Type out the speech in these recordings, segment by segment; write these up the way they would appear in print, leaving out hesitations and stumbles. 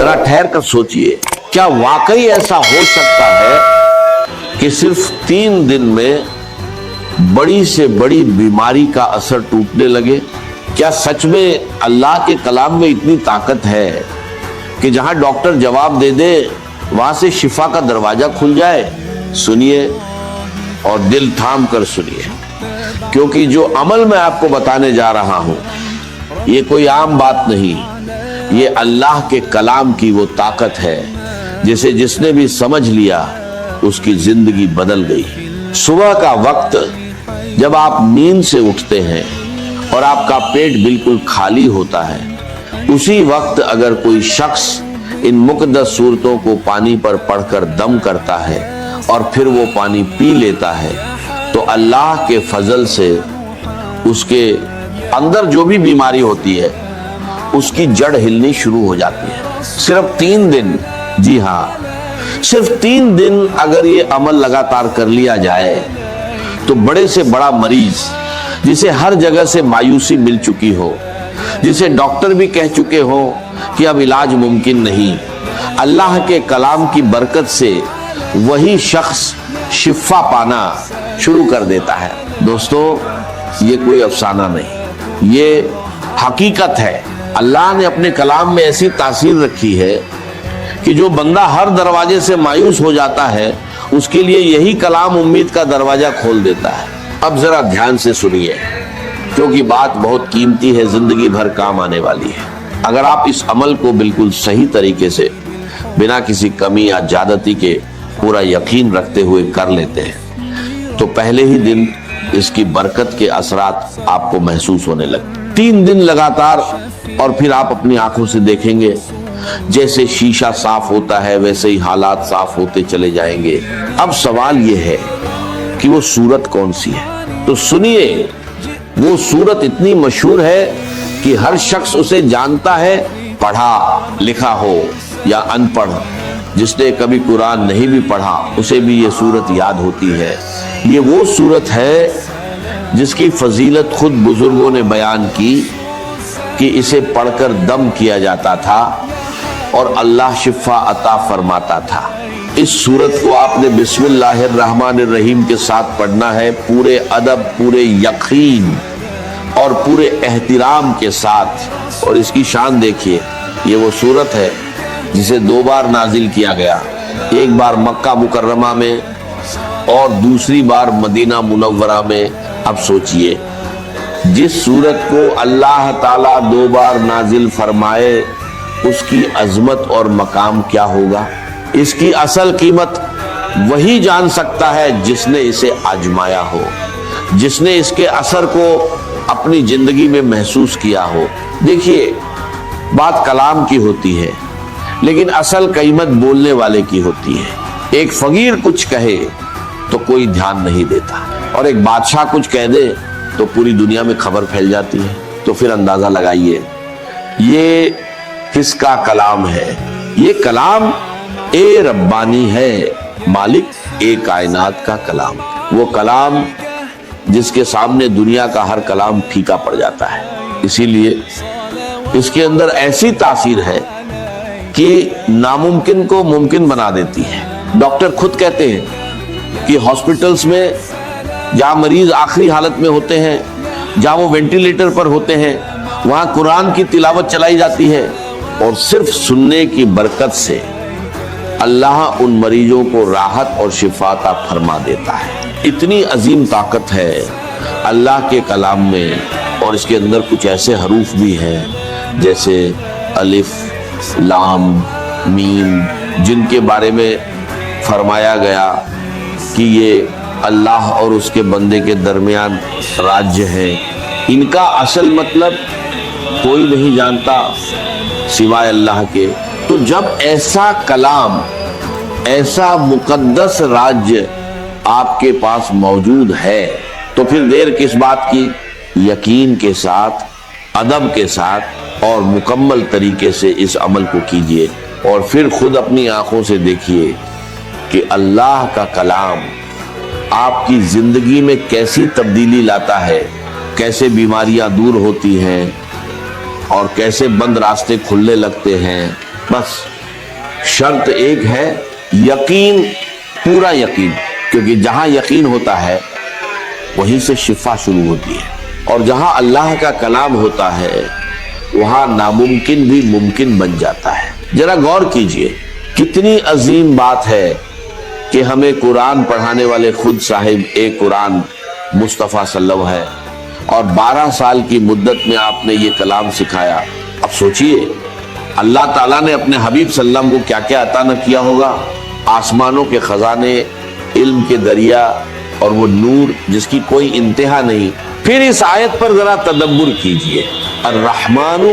जरा ठहर कर सोचिए, क्या वाकई ऐसा हो सकता है कि सिर्फ 3 दिन में बड़ी से बड़ी बीमारी का असर टूटने लगे? क्या सच में अल्लाह के कलाम में इतनी ताकत है कि जहां डॉक्टर जवाब दे दे वहां से शिफा का दरवाजा खुल जाए? सुनिए और दिल थाम कर सुनिए, क्योंकि जो अमल मैं आपको बताने जा रहा हूं ये कोई आम बात नहीं, ये अल्लाह के कलाम की वो ताकत है जिसे जिसने भी समझ लिया उसकी जिंदगी बदल गई। सुबह का वक्त जब आप नींद से उठते हैं और आपका पेट बिल्कुल खाली होता है, उसी वक्त अगर कोई शख्स इन मुक़द्दस सूरतों को पानी पर पढ़कर दम करता है और फिर वो पानी पी लेता है, तो अल्लाह के फजल से उसके अंदर जो भी बीमारी होती है उसकी जड़ हिलनी शुरू हो जाती है। सिर्फ 3 दिन, जी हाँ, सिर्फ 3 दिन अगर ये अमल लगातार कर लिया जाए तो बड़े से बड़ा मरीज जिसे हर जगह से मायूसी मिल चुकी हो, जिसे डॉक्टर भी कह चुके हो कि अब इलाज मुमकिन नहीं, अल्लाह के कलाम की बरकत से वही शख्स शिफा पाना शुरू कर देता है। दोस्तों, ये कोई अफसाना नहीं, ये हकीकत है। अल्लाह ने अपने कलाम में ऐसी तासीर रखी है कि जो बंदा हर दरवाजे से मायूस हो जाता है उसके लिए यही कलाम उम्मीद का दरवाजा खोल देता है। अब जरा ध्यान से सुनिए, क्योंकि बात बहुत कीमती है, जिंदगी भर काम आने वाली है। अगर आप इस अमल को बिल्कुल सही तरीके से बिना किसी कमी या ज्यादती के पूरा यकीन रखते हुए कर लेते हैं तो पहले ही दिन इसकी बरकत के असरात आपको महसूस होने लगते। 3 दिन लगातार और फिर आप अपनी आंखों से देखेंगे जैसे शीशा साफ होता है वैसे ही हालात साफ होते चले जाएंगे। अब सवाल यह है कि वो सूरत कौन सी है? तो सुनिए, वो सूरत इतनी मशहूर है कि हर शख्स उसे जानता है, पढ़ा लिखा हो या अनपढ़, जिसने कभी कुरान नहीं भी पढ़ा उसे भी ये सूरत याद होती है। ये वो सूरत है जिसकी फजीलत खुद बुजुर्गों ने बयान की कि इसे पढ़कर दम किया जाता था और अल्लाह शिफा अता फरमाता था। इस सूरत को आपने बिस्मिल्लाहिर्रहमानिर्रहीम के साथ पढ़ना है, पूरे अदब, पूरे यकीन और पूरे एहतिराम के साथ। और इसकी शान देखिए, ये वो सूरत है जिसे 2 बार नाजिल किया गया, एक बार मक्का मुकर्रमा में और दूसरी बार मदीना मुनव्वरा में। अब सोचिए, जिस सूरत को अल्लाह ताला 2 बार नाजिल फरमाए उसकी अजमत और मकाम क्या होगा? इसकी असल कीमत वही जान सकता है जिसने इसे आजमाया हो, जिसने इसके असर को अपनी जिंदगी में महसूस किया हो। देखिए, बात कलाम की होती है लेकिन असल कीमत बोलने वाले की होती है। एक फकीर कुछ कहे तो कोई ध्यान नहीं देता और एक बादशाह कुछ कह दे तो पूरी दुनिया में खबर फैल जाती है। तो फिर अंदाजा लगाइए ये किसका कलाम है? ये कलाम ए रब्बानी है, मालिक ए कायनात का कलाम। वो कलाम जिसके सामने दुनिया का हर कलाम फीका पड़ जाता है। इसीलिए इसके अंदर ऐसी तासीर है कि नामुमकिन को मुमकिन बना देती है। डॉक्टर खुद कहते हैं कि हॉस्पिटल्स में जहां मरीज आखिरी हालत में होते हैं, जहां वो वेंटिलेटर पर होते हैं, वहां कुरान की तिलावत चलाई जाती है और सिर्फ सुनने की बरकत से अल्लाह उन मरीजों को राहत और शिफा अता फरमा देता है। इतनी अजीम ताकत है अल्लाह के कलाम में। और इसके अंदर कुछ ऐसे हरूफ भी हैं जैसे अलिफ, लाम, मीम, जिनके बारे में फरमाया गया कि ये अल्लाह और उसके बंदे के दरमियान राज्य है। इनका असल मतलब कोई नहीं जानता सिवाय अल्लाह के। तो जब ऐसा कलाम, ऐसा मुकद्दस राज्य आपके पास मौजूद है तो फिर देर किस बात की? यकीन के साथ, अदब के साथ और मुकम्मल तरीके से इस अमल को कीजिए और फिर खुद अपनी आंखों से देखिए कि अल्लाह का कलाम आपकी जिंदगी में कैसी तब्दीली लाता है, कैसे बीमारियां दूर होती हैं और कैसे बंद रास्ते खुलने लगते हैं بس شرط ایک ہے، یقین، پورا یقین، کیونکہ جہاں یقین ہوتا ہے وہیں سے شفا شروع ہوتی ہے، اور جہاں اللہ کا کلام ہوتا ہے وہاں ناممکن بھی ممکن بن جاتا ہے۔ ذرا غور کیجئے، کتنی عظیم بات ہے کہ ہمیں قرآن پڑھانے والے خود صاحب ایک قرآن مصطفیٰ صلی اللہ علیہ وسلم ہے، اور 12 سال کی مدت میں آپ نے یہ کلام سکھایا۔ اب سوچئے اللہ تعالیٰ نے اپنے حبیب صلی اللہ علیہ وسلم کو کیا کیا عطا نہ کیا ہوگا، آسمانوں کے خزانے، علم کے دریا، اور وہ نور جس کی کوئی انتہا نہیں۔ پھر اس آیت پر ذرا تدبر کیجئے، الرحمن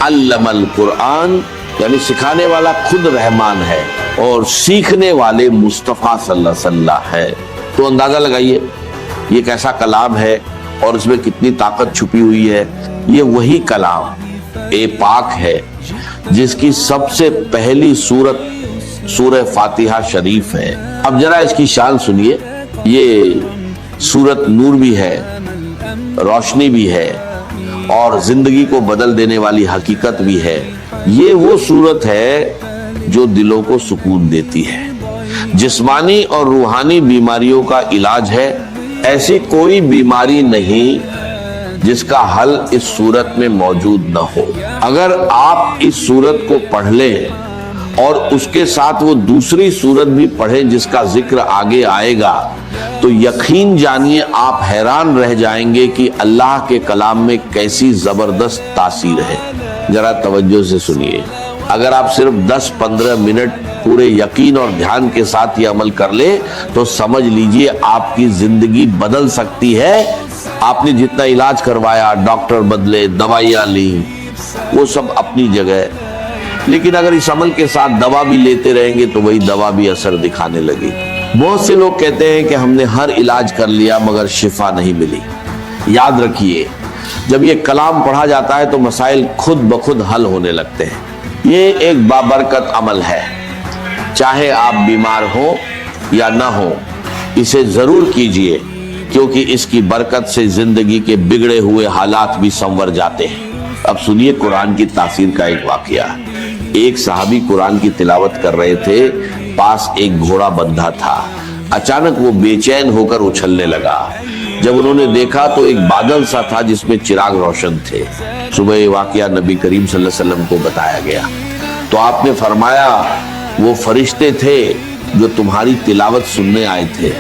علم القرآن، یعنی سکھانے والا خود رحمان ہے اور سیکھنے والے مصطفیٰ صلی اللہ علیہ وسلم ہے۔ تو اندازہ لگائیے یہ کیسا کلام ہے اور اس میں کتنی طاقت چھپی ہوئی ہے۔ یہ وہی کلام پاک ہے جس کی سب سے پہلی سورت سورہ فاتحہ شریف ہے۔ اب ذرا اس کی شان سنیے، یہ سورت نور بھی ہے، روشنی بھی ہے، اور زندگی کو بدل دینے والی حقیقت بھی ہے۔ یہ وہ سورت ہے جو دلوں کو سکون دیتی ہے، جسمانی اور روحانی بیماریوں کا علاج ہے۔ ایسی کوئی بیماری نہیں جس کا حل اس سورت میں موجود نہ ہو۔ اگر آپ اس سورت کو پڑھ لیں اور اس کے ساتھ وہ دوسری سورت بھی پڑھیں جس کا ذکر آگے آئے گا، تو یقین جانیے آپ حیران رہ جائیں گے کہ اللہ کے کلام میں کیسی زبردست تاثیر ہے۔ ذرا توجہ سے سنیے، اگر آپ صرف 10-15 منٹ پورے یقین اور دھیان کے ساتھ یہ عمل کر لیں تو سمجھ لیجئے آپ کی زندگی بدل سکتی ہے۔ آپ نے جتنا علاج کروایا، ڈاکٹر بدلے، دوائیاں لیں، وہ سب اپنی جگہ، لیکن اگر اس عمل کے ساتھ دوا بھی لیتے رہیں گے تو وہی دوا بھی اثر دکھانے لگے۔ بہت سے لوگ کہتے ہیں کہ ہم نے ہر علاج کر لیا مگر شفا نہیں ملی۔ یاد رکھیے، جب یہ کلام پڑھا جاتا ہے تو مسائل خود بخود حل ہونے لگتے ہیں۔ یہ ایک بابرکت عمل ہے، چاہے آپ بیمار ہوں یا نہ ہوں، اسے ضرور کیجئے، کیونکہ اس کی برکت سے زندگی کے بگڑے ہوئے حالات بھی سنور جاتے ہیں۔ اب سنیے قرآن کی تاثیر کا ایک واقعہ۔ ایک صحابی قرآن کی تلاوت کر رہے تھے، پاس ایک گھوڑا بندھا تھا۔ اچانک وہ بے چین ہو کر اچھلنے لگا۔ جب انہوں نے دیکھا تو ایک بادل سا تھا جس میں چراغ روشن تھے۔ صبح یہ واقعہ نبی کریم صلی اللہ علیہ وسلم کو بتایا گیا تو آپ نے فرمایا وہ فرشتے تھے جو تمہاری تلاوت سننے آئے تھے۔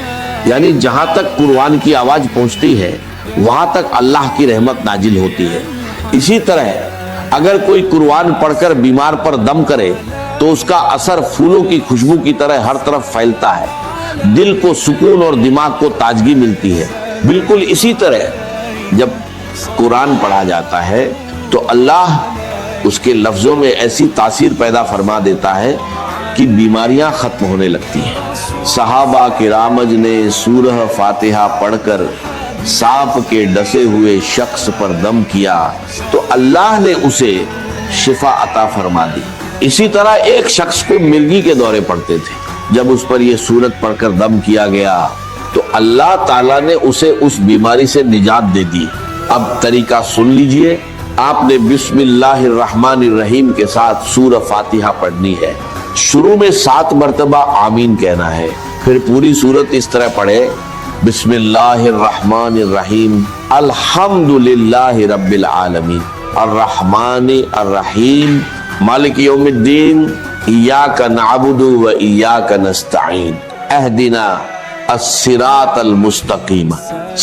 یعنی جہاں تک قرآن کی آواز پہنچتی ہے وہاں تک اللہ کی رحمت نازل ہوتی ہے۔ اسی طرح اگر کوئی قرآن پڑھ کر بیمار پر دم کرے تو اس کا اثر پھولوں کی خوشبو کی طرح ہر طرف پھیلتا ہے، دل کو سکون اور دماغ کو تازگی ملتی ہے۔ بالکل اسی طرح جب قرآن پڑھا جاتا ہے تو اللہ اس کے لفظوں میں ایسی تاثیر پیدا فرما دیتا ہے کہ بیماریاں ختم ہونے لگتی ہیں۔ صحابہ کرام نے سورہ فاتحہ پڑھ کر سانپ کے ڈسے ہوئے شخص پر دم کیا تو اللہ نے اسے شفا عطا فرما دی۔ اسی طرح ایک شخص کو مرگی کے دورے پڑتے تھے، جب اس پر یہ سورت پڑھ کر دم کیا گیا تو اللہ تعالیٰ نے اسے اس بیماری سے نجات دے دی۔ اب طریقہ سن لیجئے، آپ نے بسم اللہ الرحمن الرحیم کے ساتھ سورہ فاتحہ پڑھنی ہے۔ شروع میں 7 مرتبہ آمین کہنا ہے، پھر پوری سورت اس طرح پڑھے، بسم اللہ الرحمن الرحیم، الحمدللہ رب العالمین، الرحمن الرحیم، مالک یوم الدین، ایاک نعبد و ایاک نستعین، اہدنا الصراط المستقیم،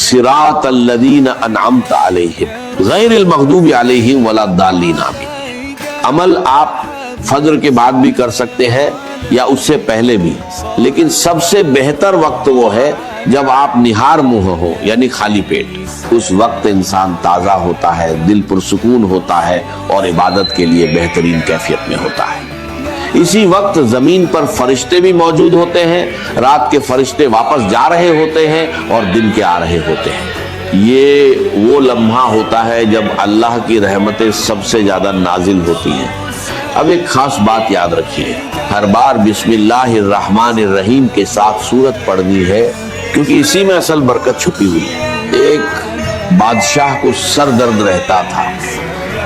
صراط الذین انعمت علیہم، غیر المغضوب علیہم ولا الضالین۔ عمل آپ فجر کے بعد بھی کر سکتے ہیں یا اس سے پہلے بھی، لیکن سب سے بہتر وقت وہ ہے جب آپ نہار منہ ہو، یعنی خالی پیٹ۔ اس وقت انسان تازہ ہوتا ہے، دل پرسکون ہوتا ہے اور عبادت کے لیے بہترین کیفیت میں ہوتا ہے۔ اسی وقت زمین پر فرشتے بھی موجود ہوتے ہیں، رات کے فرشتے واپس جا رہے ہوتے ہیں اور دن کے آ رہے ہوتے ہیں۔ یہ وہ لمحہ ہوتا ہے جب اللہ کی رحمتیں سب سے زیادہ نازل ہوتی ہیں۔ اب ایک خاص بات یاد رکھیے، ہر بار بسم اللہ الرحمن الرحیم کے ساتھ سورت پڑھنی ہے، کیونکہ اسی میں اصل برکت چھپی ہوئی ہے۔ ایک بادشاہ کو سر درد رہتا تھا،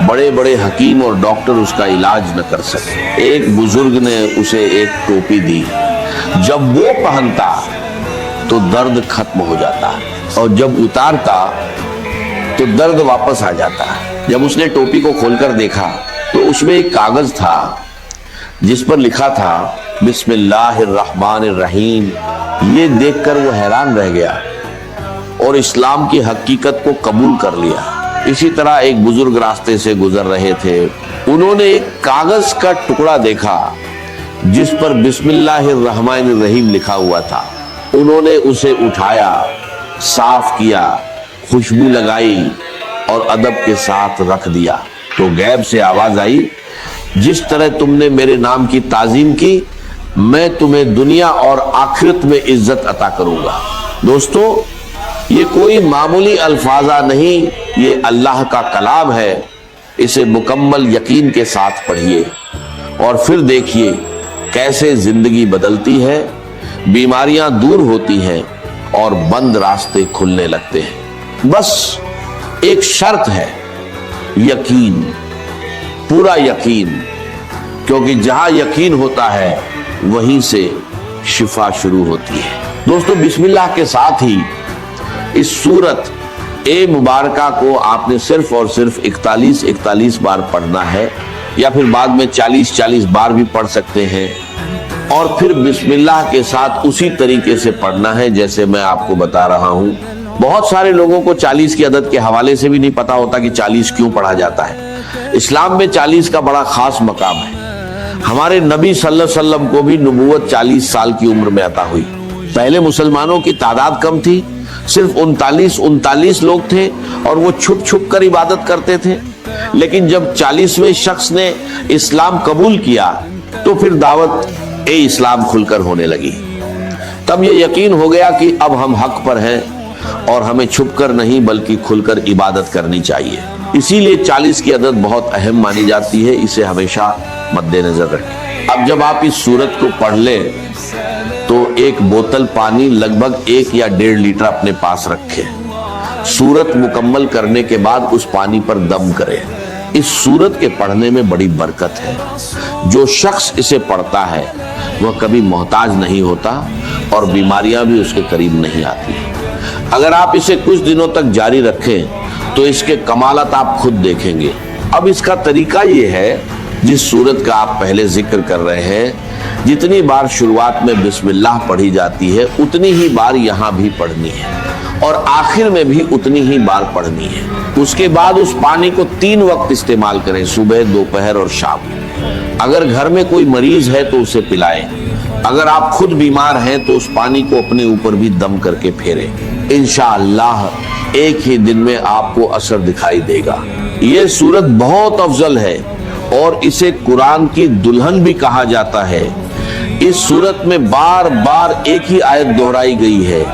बड़े बड़े हकीम और डॉक्टर उसका इलाज न कर सके। एक बुजुर्ग ने उसे एक टोपी दी, जब वो पहनता तो दर्द खत्म हो जाता और जब उतारता तो दर्द वापस आ जाता। जब उसने टोपी को खोलकर देखा तो उसमें एक कागज था जिस पर लिखा था बिस्मिल्लाहिर्रहमानिर्रहीम। ये देखकर वो हैरान रह गया और इस्लाम की हकीकत को कबूल कर लिया। इसी तरह एक बुजुर्ग रास्ते से गुजर रहे थे, उन्होंने एक कागज का टुकड़ा देखा जिस पर बिस्मिल्लाहिर्रहमानिर्रहीम लिखा हुआ था। उन्होंने उसे उठाया, साफ किया, खुशबू लगाई और अदब के साथ रख दिया। तो गैब से आवाज आई, जिस तरह तुमने मेरे नाम की ताजीम की, मैं तुम्हें दुनिया और आखिरत में इज्जत अता करूंगा। दोस्तों, ये कोई मामूली अल्फाजा नहीं, ये अल्लाह का कलाम है। इसे मुकम्मल यकीन के साथ पढ़िए और फिर देखिए कैसे जिंदगी बदलती है, बीमारियां दूर होती हैं और बंद रास्ते खुलने लगते हैं। बस एक शर्त है, यकीन, पूरा यकीन, क्योंकि जहां यकीन होता है वहीं से शिफा शुरू होती है। दोस्तों, बिस्मिल्लाह के साथ ही इस सूरत ए मुबारका को आपने सिर्फ और सिर्फ 41 बार पढ़ना है, या फिर बाद में 40 बार भी पढ़ सकते हैं। और फिर बिस्मिल्लाह के साथ उसी तरीके से पढ़ना है जैसे मैं आपको बता रहा हूं। बहुत सारे लोगों को 40 की अदद के हवाले से भी नहीं पता होता कि 40 क्यों पढ़ा जाता है। इस्लाम में 40 का बड़ा खास मकाम है। हमारे नबी सल्लल्लाहु अलैहि वसल्लम को भी नबूवत 40 साल की उम्र में अता हुई। पहले मुसलमानों की तादाद कम थी, सिर्फ 39 लोग थे और वो छुप छुप कर इबादत करते थे। लेकिन जब 40वें शख्स ने इस्लाम कबूल किया तो फिर दावत ए इस्लाम खुलकर होने लगी। तब ये यकीन हो गया कि अब हम हक पर हैं और हमें छुपकर नहीं बल्कि खुलकर इबादत करनी चाहिए। इसीलिए 40 की अदद बहुत अहम मानी जाती है, इसे हमेशा मद्देनजर रखें। अब जब आप इस सूरत को पढ़ लें तो एक बोतल पानी लगभग 1 या 1.5 लीटर अपने पास रखें। सूरत मुकम्मल करने के बाद उस पानी पर दम करें। इस सूरत के पढ़ने में बड़ी बरकत है। जो शख्स इसे पढ़ता है वह कभी मोहताज नहीं होता और बीमारियां भी उसके करीब नहीं आती। अगर आप इसे कुछ दिनों तक जारी रखें तो इसके कमालत आप खुद देखेंगे। अब इसका तरीका ये है, जिस सूरत का आप पहले जिक्र कर रहे हैं, जितनी बार शुरुआत में बिस्मिल्लाह पढ़ी जाती है उतनी ही बार यहाँ भी पढ़नी है और आखिर में भी उतनी ही बार पढ़नी है। उसके बाद उस पानी को 3 वक्त इस्तेमाल करें, सुबह, दोपहर और शाम। अगर घर में कोई मरीज है तो उसे पिलाएं। अगर आप खुद बीमार हैं तो उस पानी को अपने ऊपर भी दम करके फेरें। इंशाअल्लाह एक ही दिन में आपको असर दिखाई देगा। ये सूरत बहुत अफजल है और इसे कुरान की दुल्हन भी कहा जाता है। इस सूरत में बार बार एक ही आयत दोहराई गई है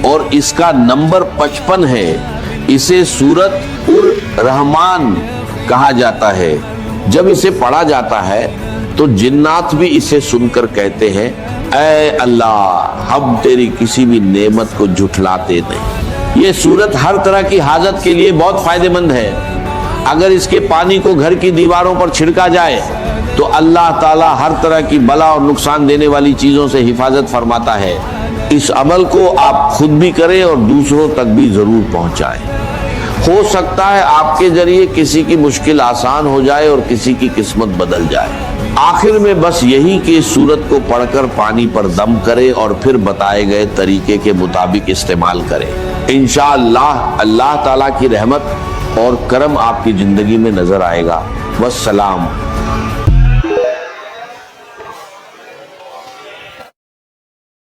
और इसका नंबर 55 है। इसे सूरत उर रहमान कहा जाता है। जब इसे पढ़ा जाता है तो जिन्नात भी इसे सुनकर कहते हैं, ऐ अल्लाह, हम तेरी किसी भी नेमत को झुठलाते नहीं। ये सूरत हर तरह की हाजत के लिए बहुत फायदेमंद है। अगर इसके पानी को घर की दीवारों पर छिड़का जाए तो अल्लाह ताला हर तरह की बला और नुकसान देने वाली चीजों से हिफाजत फरमाता है। इस अमल को आप खुद भी करें और दूसरों तक भी जरूर पहुंचाएं। हो सकता है आपके जरिए किसी की मुश्किल आसान हो जाए और किसी की किस्मत बदल जाए। आखिर में बस यही कि इस सूरत को पढ़कर पानी पर दम करें और फिर बताए गए तरीके के मुताबिक इस्तेमाल करें। इंशाअल्लाह अल्लाह ताला की रहमत और करम आपकी जिंदगी में नजर आएगा। वस्सलाम।